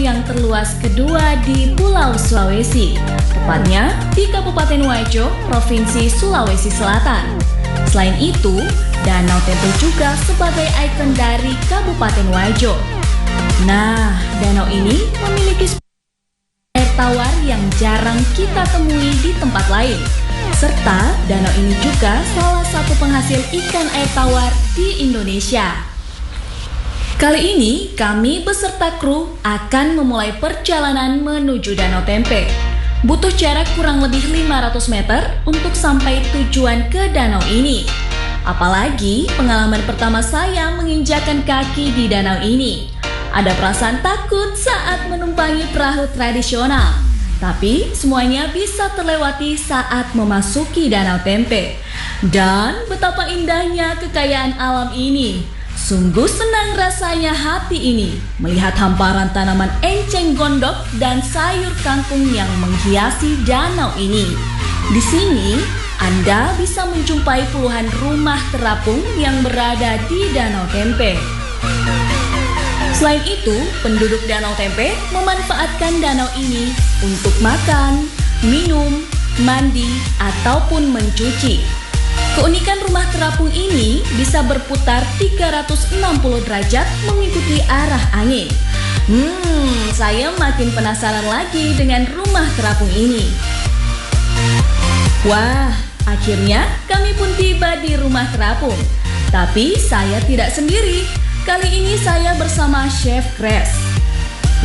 yang terluas kedua di Pulau Sulawesi, tepatnya di Kabupaten Wajo, Provinsi Sulawesi Selatan. Selain itu, Danau Tempe juga sebagai ikon dari Kabupaten Wajo. Nah, danau ini memiliki air tawar yang jarang kita temui di tempat lain. Serta danau ini juga salah satu penghasil ikan air tawar di Indonesia. Kali ini kami beserta kru akan memulai perjalanan menuju Danau Tempe. Butuh jarak kurang lebih 500 meter untuk sampai tujuan ke danau ini. Apalagi pengalaman pertama saya menginjakan kaki di danau ini. Ada perasaan takut saat menumpangi perahu tradisional. Tapi semuanya bisa terlewati saat memasuki Danau Tempe. Dan betapa indahnya kekayaan alam ini. Sungguh senang rasanya hati ini melihat hamparan tanaman enceng gondok dan sayur kangkung yang menghiasi danau ini. Di sini, Anda bisa menjumpai puluhan rumah terapung yang berada di Danau Tempe. Selain itu, penduduk Danau Tempe memanfaatkan danau ini untuk makan, minum, mandi, ataupun mencuci. Keunikan rumah terapung ini bisa berputar 360 derajat mengikuti arah angin. Saya makin penasaran lagi dengan rumah terapung ini. Wah, akhirnya kami pun tiba di rumah terapung. Tapi saya tidak sendiri. Kali ini saya bersama Chef Grace.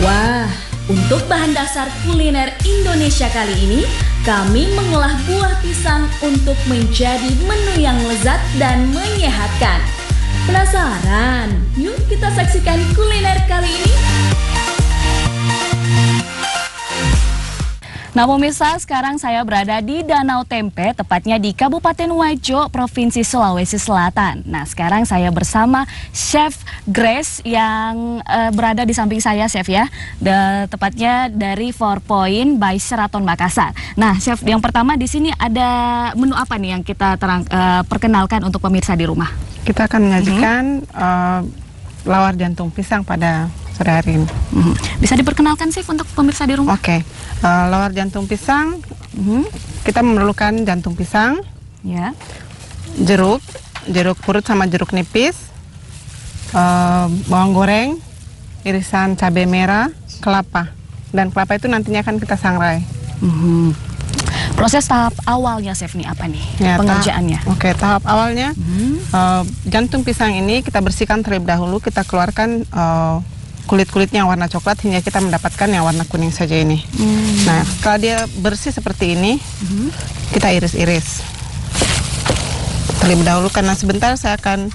Wah, untuk bahan dasar kuliner Indonesia kali ini, kami mengolah buah pisang untuk menjadi menu yang lezat dan menyehatkan. Penasaran? Yuk kita saksikan kuliner kali ini. Nah pemirsa, sekarang saya berada di Danau Tempe, tepatnya di Kabupaten Wajo, Provinsi Sulawesi Selatan. Nah sekarang saya bersama Chef Grace yang berada di samping saya, Chef ya. Tepatnya dari 4 Point by Sheraton Makassar. Nah Chef, yang pertama di sini ada menu apa nih yang kita perkenalkan untuk pemirsa di rumah? Kita akan menyajikan lawar jantung pisang pada sore hari ini. Bisa diperkenalkan Chef untuk pemirsa di rumah? Oke. Lawar jantung pisang, kita memerlukan jantung pisang, ya, jeruk purut sama jeruk nipis, bawang goreng, irisan cabai merah, kelapa. Dan kelapa itu nantinya akan kita sangrai. Proses tahap awalnya Chef nih apa nih pengerjaannya? Tahap awalnya jantung pisang ini kita bersihkan terlebih dahulu, kita keluarkan kulit-kulitnya yang warna coklat hingga kita mendapatkan yang warna kuning saja ini. Nah, setelah dia bersih seperti ini, kita iris-iris terlebih dahulu karena sebentar saya akan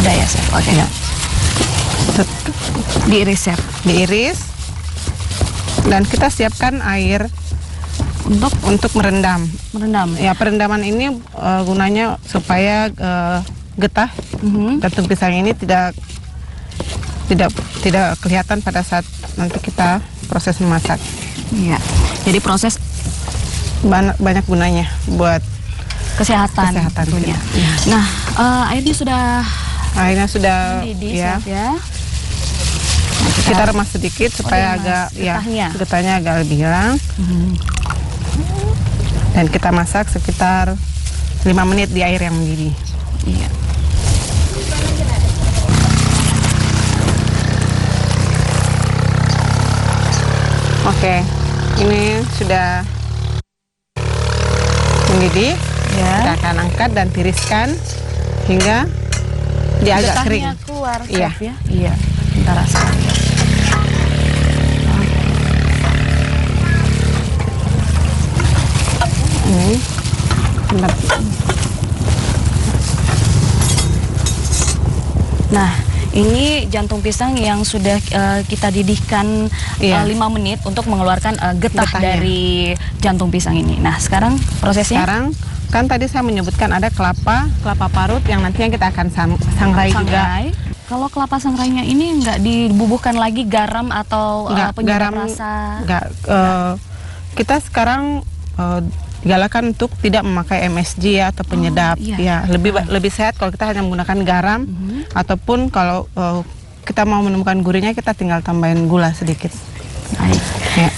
Udah ya Chef, oke. Diiris Chef. Diiris dan kita siapkan air untuk merendam. Ya, perendaman ini gunanya supaya getah jantung pisang ini tidak kelihatan pada saat nanti kita proses memasak. Iya. Jadi proses banyak gunanya buat kesehatan tentunya. Ya. Nah, airnya sudah mendidih, ya. Chef, ya. Nah, kita remas sedikit supaya getahnya agak lebih hilang. Dan kita masak sekitar 5 menit di air yang mendidih. Iya. Oke, ini sudah mendidih. Ya. Kita akan angkat dan tiriskan hingga dia agak kering. Keluar, iya. Chef, ya? Iya. Kita rasakan. Nah, ini jantung pisang yang sudah kita didihkan 5 menit untuk mengeluarkan getahnya dari jantung pisang ini. Nah, sekarang prosesnya? Sekarang kan tadi saya menyebutkan ada kelapa parut yang nantinya kita akan sangrai juga. Kalau kelapa sangrainya ini nggak dibubuhkan lagi garam atau penyedap rasa? Enggak. Kita sekarang digalakan untuk tidak memakai MSG atau penyedap. Ya, lebih sehat kalau kita hanya menggunakan garam ataupun kalau kita mau menemukan gurihnya, kita tinggal tambahin gula sedikit. Baik. Ya,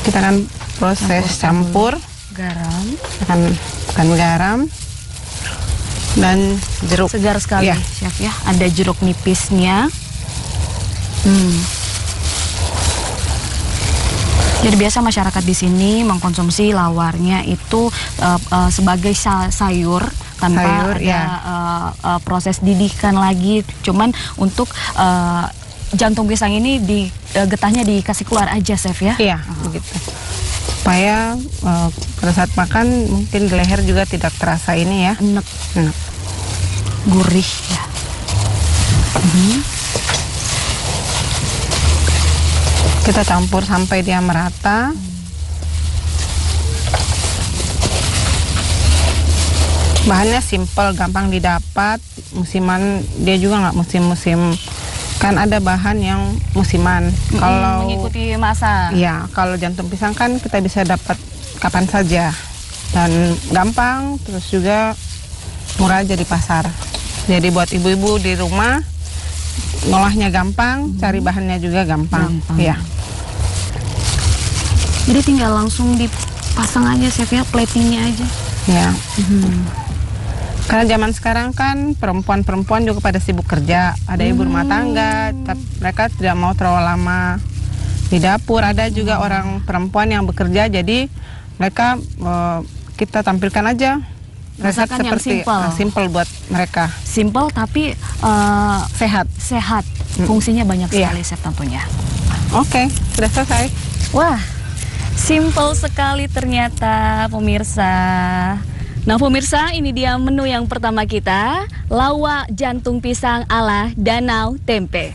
kita akan proses campur. Garam. Akan garam dan jeruk. Segar sekali, Ya. Chef ya. Ada jeruk nipisnya. Jadi biasa masyarakat di sini mengkonsumsi lawarnya itu sebagai sayur tanpa Sayur, ada ya. proses didikan lagi. Cuman untuk jantung pisang ini getahnya dikasih keluar aja, Chef ya. Iya, begitu. Supaya pada saat makan mungkin di leher juga tidak terasa ini ya. Enak, Enak. gurih ya. Kita campur sampai dia merata. Bahannya simple, gampang didapat. Musiman, dia juga nggak musim-musim. Kan ada bahan yang musiman. Kalau mengikuti masa. ya, kalau jantung pisang kan kita bisa dapat kapan saja dan gampang, terus juga murah aja di pasar. Jadi buat ibu-ibu di rumah ngolahnya gampang, cari bahannya juga gampang. Ya. Jadi tinggal langsung dipasang aja, Chef ya, platingnya aja. Ya. Karena zaman sekarang kan perempuan-perempuan juga pada sibuk kerja, ada ibu rumah tangga, mereka tidak mau terlalu lama di dapur. Ada juga orang perempuan yang bekerja, jadi mereka kita tampilkan aja resep Masakan yang seperti simple buat mereka. Simple tapi Sehat. sehat. Fungsinya banyak Iya. sekali, Chef, tentunya. Oke, sudah selesai. Wah, simple sekali ternyata, pemirsa. Nah, pemirsa, ini dia menu yang pertama kita, lawak jantung pisang ala Danau Tempe.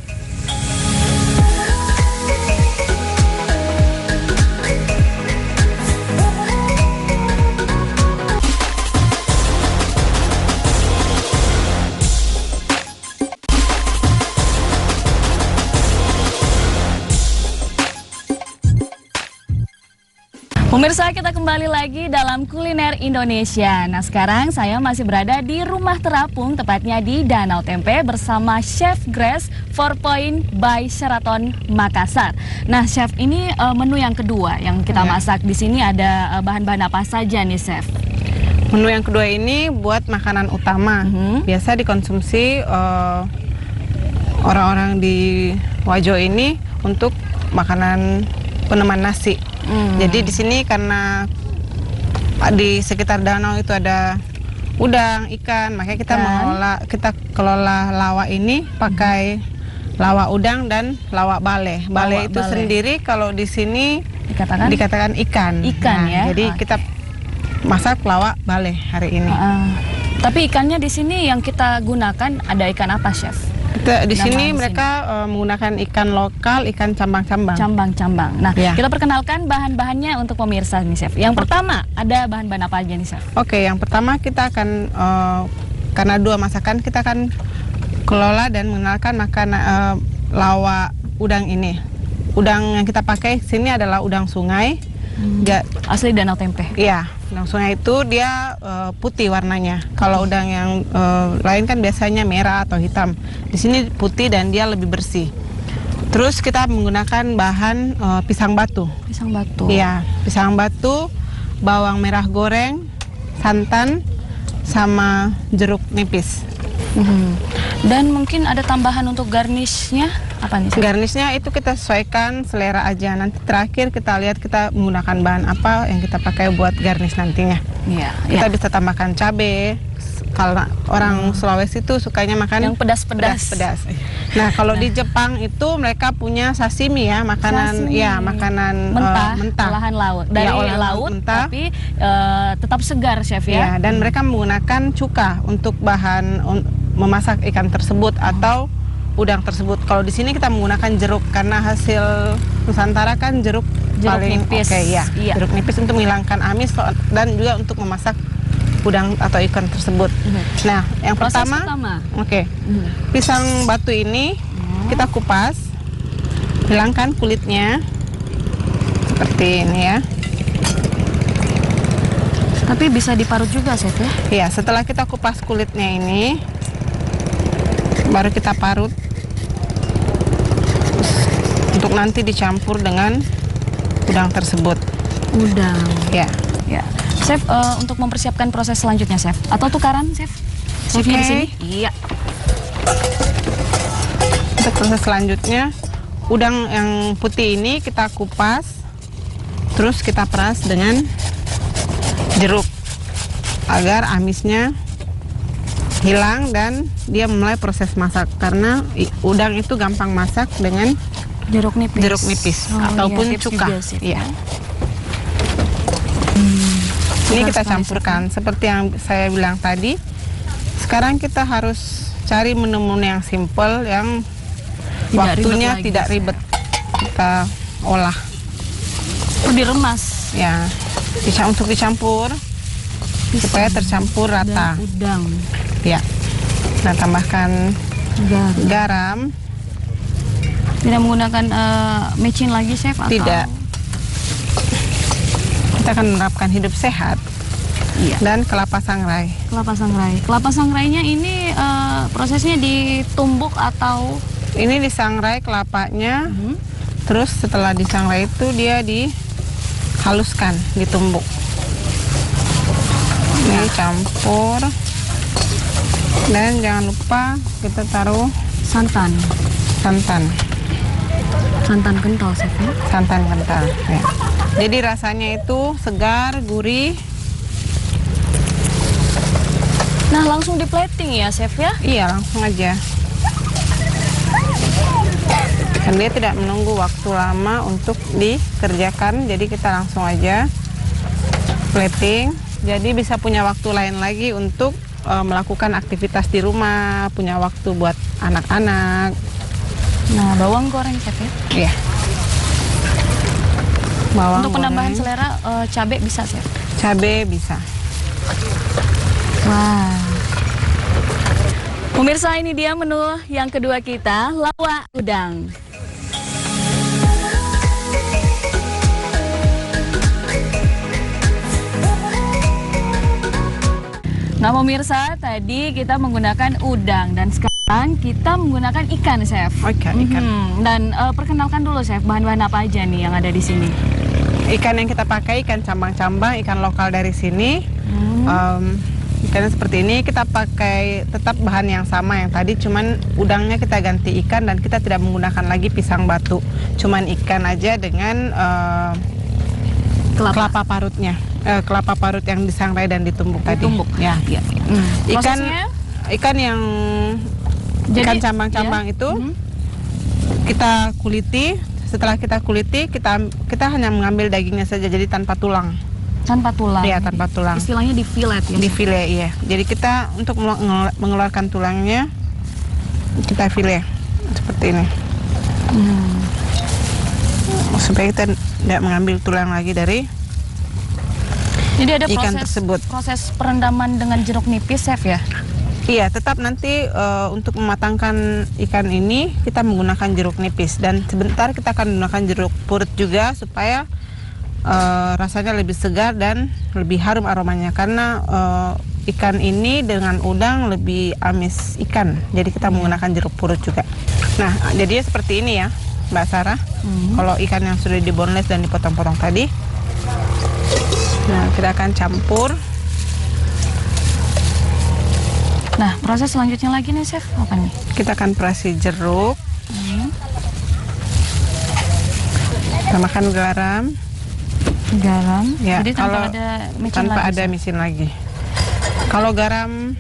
Pemirsa, kita kembali lagi dalam kuliner Indonesia. Nah, sekarang saya masih berada di Rumah Terapung, tepatnya di Danau Tempe bersama Chef Grace 4 Point by Sheraton Makassar. Nah, Chef, ini menu yang kedua yang kita masak. Di sini ada bahan-bahan apa saja nih, Chef? Menu yang kedua ini buat makanan utama. Biasa dikonsumsi orang-orang di Wajo ini untuk makanan peneman nasi. Jadi di sini karena di sekitar danau itu ada udang, ikan, makanya kita kelola lawak ini pakai lawak udang dan lawak bale. Bale itu sendiri kalau di sini dikatakan ikan. Ikan ya. Jadi kita masak lawak bale hari ini. Tapi ikannya di sini yang kita gunakan ada ikan apa, Chef? Di sini mereka menggunakan ikan lokal, ikan cambang-cambang. Cambang-cambang. Nah, Ya. kita perkenalkan bahan-bahannya untuk pemirsa nih, Chef. Yang pertama, ada bahan-bahan apa aja nih, Chef? Oke, yang pertama kita akan karena dua masakan, kita akan kelola dan mengenalkan makanan lawak udang ini. Udang yang kita pakai sini adalah udang sungai. Asli Danau Tempe. Iya, udang sungai itu dia putih warnanya. Kalau udang yang lain kan biasanya merah atau hitam. Di sini putih dan dia lebih bersih. Terus kita menggunakan bahan pisang batu. Pisang batu. Iya, pisang batu, bawang merah goreng, santan, sama jeruk nipis. Dan mungkin ada tambahan untuk garnishnya apa nih, Chef? Garnishnya itu kita sesuaikan selera aja. Nanti terakhir kita lihat kita menggunakan bahan apa yang kita pakai buat garnish nantinya. Iya. Kita bisa tambahkan cabai. Kalau orang Sulawesi itu sukanya makan yang pedas-pedas. pedas. Nah, kalau di Jepang itu mereka punya sashimi ya, makanan makanan mentah. Olahan laut. Dari olahan laut mentah. tapi tetap segar, Chef ya. Ya, dan mereka menggunakan cuka untuk bahan memasak ikan tersebut atau udang tersebut. Kalau di sini kita menggunakan jeruk karena hasil Nusantara kan jeruk paling nipis. oke, ya. Iya. Jeruk nipis untuk menghilangkan amis dan juga untuk memasak udang atau ikan tersebut. Nah, yang Proses pertama. Pisang batu ini kita kupas, hilangkan kulitnya seperti ini ya. Tapi bisa diparut juga, Chef ya? Ya, setelah kita kupas kulitnya ini, baru kita parut. untuk nanti dicampur dengan udang tersebut. Udang. Ya. Ya. Chef, untuk mempersiapkan proses selanjutnya, Chef. Atau tukaran, Chef? Chefnya di sini? Iya. Untuk proses selanjutnya, udang yang putih ini kita kupas, terus kita peras dengan jeruk agar amisnya hilang dan dia mulai proses masak, karena udang itu gampang masak dengan Jeruk nipis. ataupun tips cuka. juga, Chef. Iya. Ini kita campurkan seperti yang saya bilang tadi. Sekarang kita harus cari menu-menu yang simple, yang waktunya tidak ribet. Kita olah. Diremas. Ya, untuk dicampur supaya tercampur rata. Dan udang. Ya. Nah, tambahkan garam. Tidak menggunakan micin lagi, Chef? Atau? Tidak. Kita akan menerapkan hidup sehat. Iya. Dan kelapa sangrai. Kelapa sangrai. Kelapa sangrainya ini prosesnya ditumbuk atau? Ini disangrai kelapanya. Terus setelah disangrai itu dia dihaluskan, ditumbuk. Ini campur. Dan jangan lupa kita taruh Santan kental, Chef, ya? santan kental. Ya. Jadi rasanya itu segar, gurih. Nah, langsung di plating ya, Chef, ya? Iya, langsung aja. Dan dia tidak menunggu waktu lama untuk dikerjakan, jadi kita langsung aja plating. Jadi bisa punya waktu lain lagi untuk melakukan aktivitas di rumah, punya waktu buat anak-anak. Nah, bawang goreng, Chef, ya? Iya. Bawang Untuk penambahan goreng. selera, cabai bisa, Chef? Cabai bisa. Wah. Pemirsa, ini dia menu yang kedua kita, lawak udang. Nah, pemirsa, tadi kita menggunakan udang dan sekarang kita menggunakan ikan, Chef. Ikan. Dan perkenalkan dulu, Chef, bahan-bahan apa aja nih yang ada di sini? Ikan yang kita pakai ikan cambang-cambang, ikan lokal dari sini. Ikannya seperti ini, kita pakai tetap bahan yang sama yang tadi, cuman udangnya kita ganti ikan dan kita tidak menggunakan lagi pisang batu, cuman ikan aja dengan kelapa parutnya, kelapa parut yang disangrai dan ditumbuk tadi. Ya. Ya. Ikan yang ikan cambang-cambang itu kita kuliti. Setelah kita kuliti, kita hanya mengambil dagingnya saja, jadi tanpa tulang. Tanpa tulang. Iya, tanpa tulang. Istilahnya di fillet ya. Di fillet, iya. Jadi kita untuk mengeluarkan tulangnya, kita fillet seperti ini. Supaya kita tidak mengambil tulang lagi dari Jadi ada ikan tersebut. Proses perendaman dengan jeruk nipis, Chef, ya? Iya, tetap nanti untuk mematangkan ikan ini kita menggunakan jeruk nipis, dan sebentar kita akan menggunakan jeruk purut juga supaya rasanya lebih segar dan lebih harum aromanya, karena ikan ini dengan udang lebih amis ikan, jadi kita menggunakan jeruk purut juga. Nah, jadinya seperti ini ya, Mbak Sarah. Kalau ikan yang sudah di boneless dan dipotong-potong tadi, nah kita akan campur. Nah, proses selanjutnya lagi nih, Chef, apa nih? Kita akan perasi jeruk, tambahkan garam. Ya, jadi kalau tanpa ada micin lagi. Kalau garam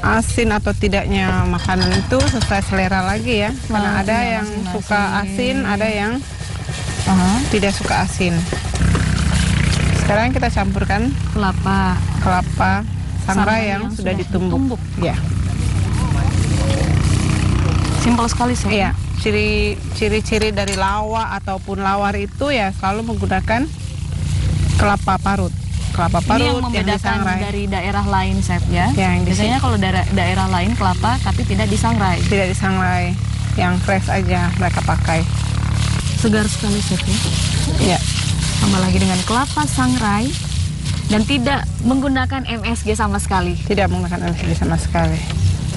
asin atau tidaknya makanan itu sesuai selera lagi ya. Karena ada yang suka asin, ada yang tidak suka asin. Sekarang kita campurkan kelapa sangrai yang sudah ditumbuk. Ya. Simpel sekali sih. Iya. Ciri-ciri dari lawa ataupun lawar itu ya selalu menggunakan kelapa parut. Kelapa parut ini yang membedakan disangrai dari daerah lain, Chef, ya. Biasanya kalau daerah lain kelapa tapi tidak disangrai. Tidak disangrai, yang fresh aja mereka pakai. Segar sekali, Chef, ya. Iya. Tambah lagi dengan kelapa sangrai dan tidak menggunakan MSG sama sekali. Tidak menggunakan MSG sama sekali.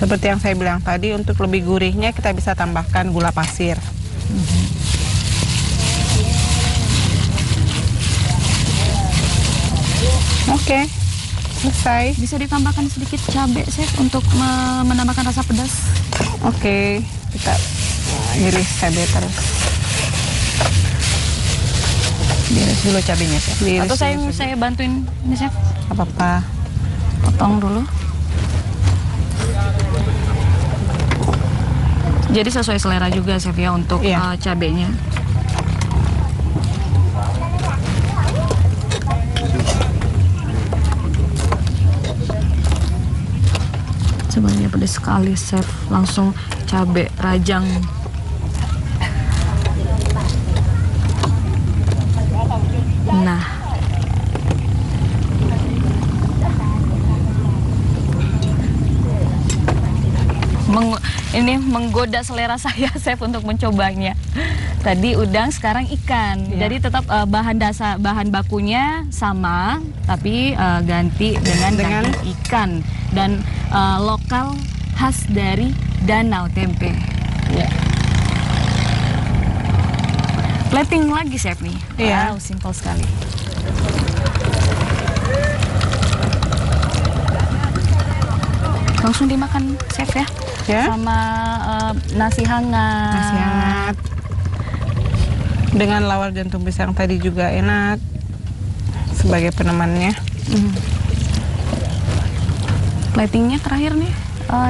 Seperti yang saya bilang tadi, untuk lebih gurihnya kita bisa tambahkan gula pasir. Oke, selesai. Bisa ditambahkan sedikit cabai, Chef, untuk menambahkan rasa pedas. Oke, kita iris cabai terus. Diiris dulu cabenya, Chef. Diiris Atau dulu saya bantuin ini, Chef. Apa-apa. Potong dulu. Jadi sesuai selera juga, Chef, ya, untuk Iya. cabenya. Sebenarnya pedas sekali, Chef. Langsung cabai rajang. Nah, ini menggoda selera saya, Chef, untuk mencobanya. Tadi udang, sekarang ikan. Iya. Jadi tetap bahan bakunya sama, tapi ganti dengan daging ikan dan lokal khas dari Danau Tempe. Ya. Plating lagi, Chef, nih. Iya. Wow, simpel sekali. Langsung dimakan, Chef, ya. Ya. Sama nasi hangat. Nasi hangat. Dengan lawar jantung pisang tadi juga enak sebagai penemannya. Platingnya terakhir nih,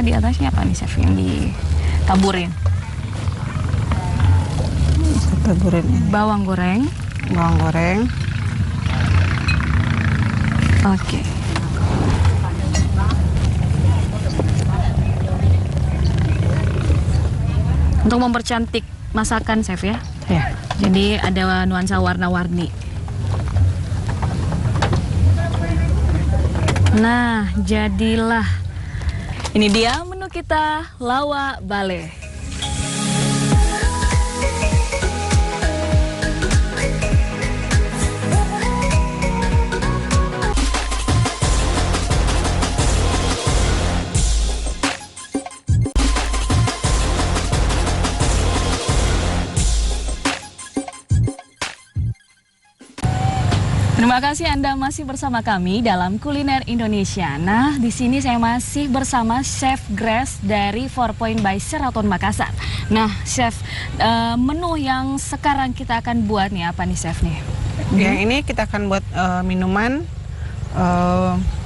di atasnya apa nih, Chef, yang ditaburin? Taburin ini. Bawang goreng. Bawang goreng. Oke. Untuk mempercantik masakan, Chef, ya. Ya. Jadi ada nuansa warna-warni. Nah, jadilah. Ini dia menu kita, Lawa Bale. Terima kasih Anda masih bersama kami dalam Kuliner Indonesia. Nah, di sini saya masih bersama Chef Grace dari 4 Point by Sheraton Makassar. Nah, Chef, menu yang sekarang kita akan buat nih apa nih, Chef nih? Yang ini kita akan buat minuman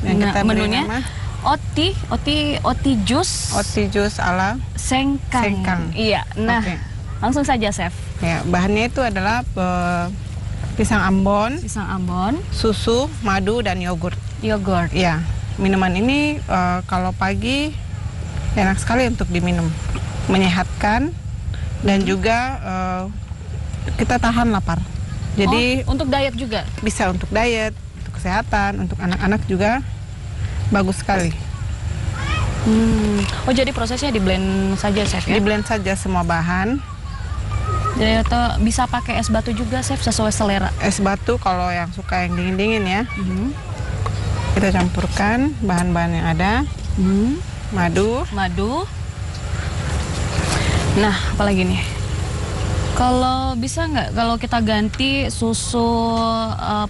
yang Nah, kita beri menunya nama oti jus jus ala sengkang. Sengkang. Iya. Nah, Oke. langsung saja, Chef. Ya, bahannya itu adalah pisang ambon, Pisang ambon, susu, madu, dan yogurt. yogurt. Ya, minuman ini kalau pagi enak sekali untuk diminum, menyehatkan dan juga kita tahan lapar. Jadi untuk diet juga. bisa untuk diet, untuk kesehatan, untuk anak-anak juga bagus sekali. Oh, jadi prosesnya di blend saja, Chef, ya? Di blend saja semua bahan. Jadi atau bisa pakai es batu juga, Chef, sesuai selera. Es batu kalau yang suka yang dingin-dingin ya. Kita campurkan bahan-bahan yang ada. Madu. Madu. Nah, apalagi nih? Kalau bisa nggak kalau kita ganti susu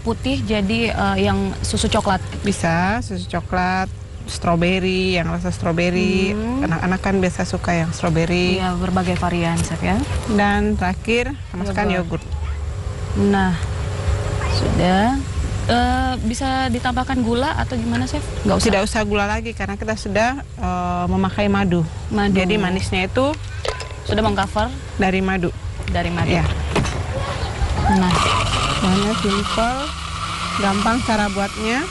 putih jadi yang susu coklat? Bisa, susu coklat, stroberi, yang rasa stroberi. Anak-anak kan biasa suka yang stroberi. Iya, berbagai varian, Chef, ya. Dan terakhir, masukkan yogurt. Nah, sudah. Bisa ditambahkan gula atau gimana, Chef? Nggak usah. Tidak usah gula lagi karena kita sudah memakai madu. Madu. Jadi manisnya itu Sudah mengcover dari madu. dari madu. Ya, Nah, bahannya simple, gampang cara buatnya.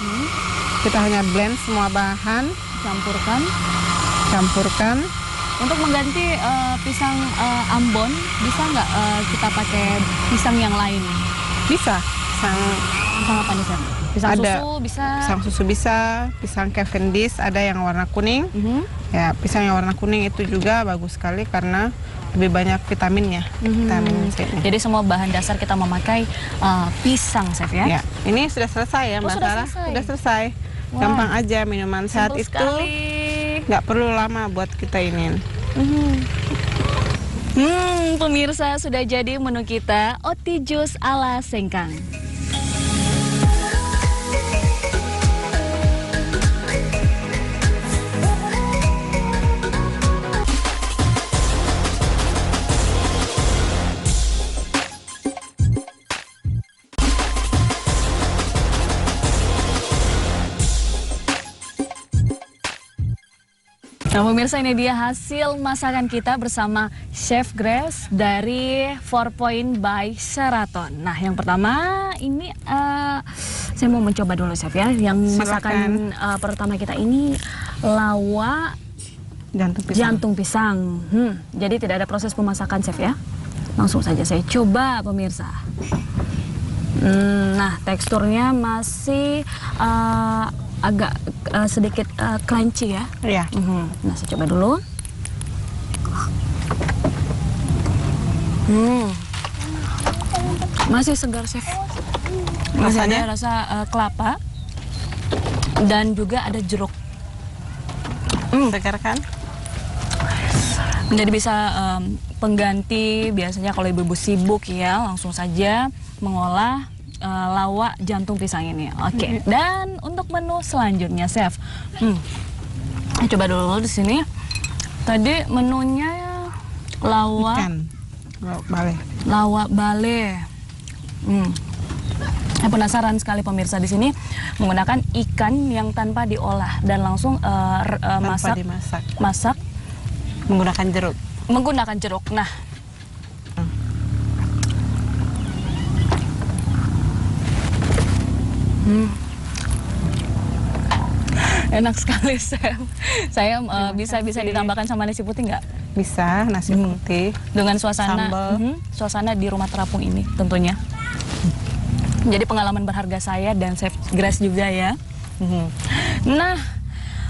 Kita hanya blend semua bahan, campurkan. untuk mengganti pisang ambon, bisa nggak kita pakai pisang yang lain? Bisa, Pisang apa nih, Chef? Pisang Ada. susu bisa. pisang susu bisa, pisang Cavendish ada yang warna kuning. Mhm. Ya, pisang yang warna kuning itu juga bagus sekali karena lebih banyak vitaminnya, vitamin C-nya. Jadi semua bahan dasar kita memakai pisang, Chef, ya? Ya, ini sudah selesai ya, Oh, Mbak sudah Sarah. selesai. Sudah selesai. Wah. Gampang aja minuman sehat Simpel itu, sekali. nggak perlu lama buat kita ini. Pemirsa, sudah jadi menu kita, oti jus ala sengkang. Nah pemirsa, ini dia hasil masakan kita bersama Chef Grace dari 4 Point by Sheraton. Nah yang pertama ini saya mau mencoba dulu Chef ya. Yang masakan pertama kita ini lawak jantung pisang. Jadi tidak ada proses pemasakan Chef ya. Langsung saja saya coba pemirsa. Nah teksturnya masih agak sedikit crunchy ya. Iya. Nah saya coba dulu. Masih segar Chef. Masih ada rasa kelapa dan juga ada jeruk. Segar kan? Jadi bisa pengganti biasanya kalau ibu-ibu sibuk ya langsung saja mengolah lawak jantung pisang ini. Oke. Dan untuk menu selanjutnya Chef, saya coba dulu di sini. Tadi menunya lawak Ikan. Bale. lawak bale. Saya penasaran sekali pemirsa, di sini menggunakan ikan yang tanpa diolah dan langsung masak Menggunakan jeruk. menggunakan jeruk. Nah, enak sekali Chef. Saya bisa ditambahkan sama nasi putih nggak? Bisa, nasi putih. Dengan suasana Sambal. suasana di rumah terapung ini tentunya. Jadi pengalaman berharga saya dan Chef Grace juga ya. Nah,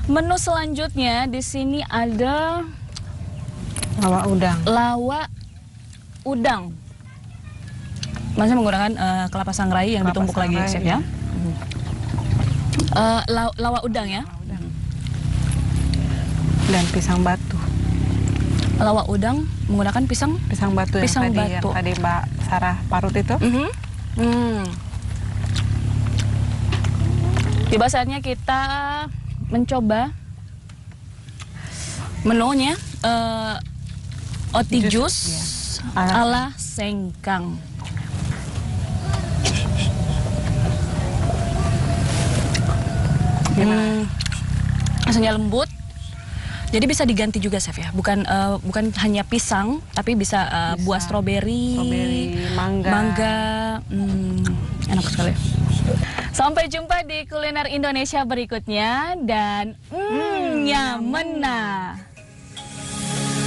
menu selanjutnya di sini ada Lawak udang. lawak udang. Masih menggunakan kelapa sangrai yang Kelapa ditumbuk lagi ya, sangrai, Chef ya. Lawak udang ya. Dan pisang batu. Lawak udang menggunakan pisang. Pisang batu Pisang yang batu. tadi Mbak Sarah parut itu. Tiba saatnya kita mencoba menunya oti jus ala sengkang. Rasanya lembut. Jadi bisa diganti juga Chef ya. Bukan hanya pisang, tapi bisa buah stroberi, mangga. Enak sekali. Sampai jumpa di kuliner Indonesia berikutnya dan nyamena.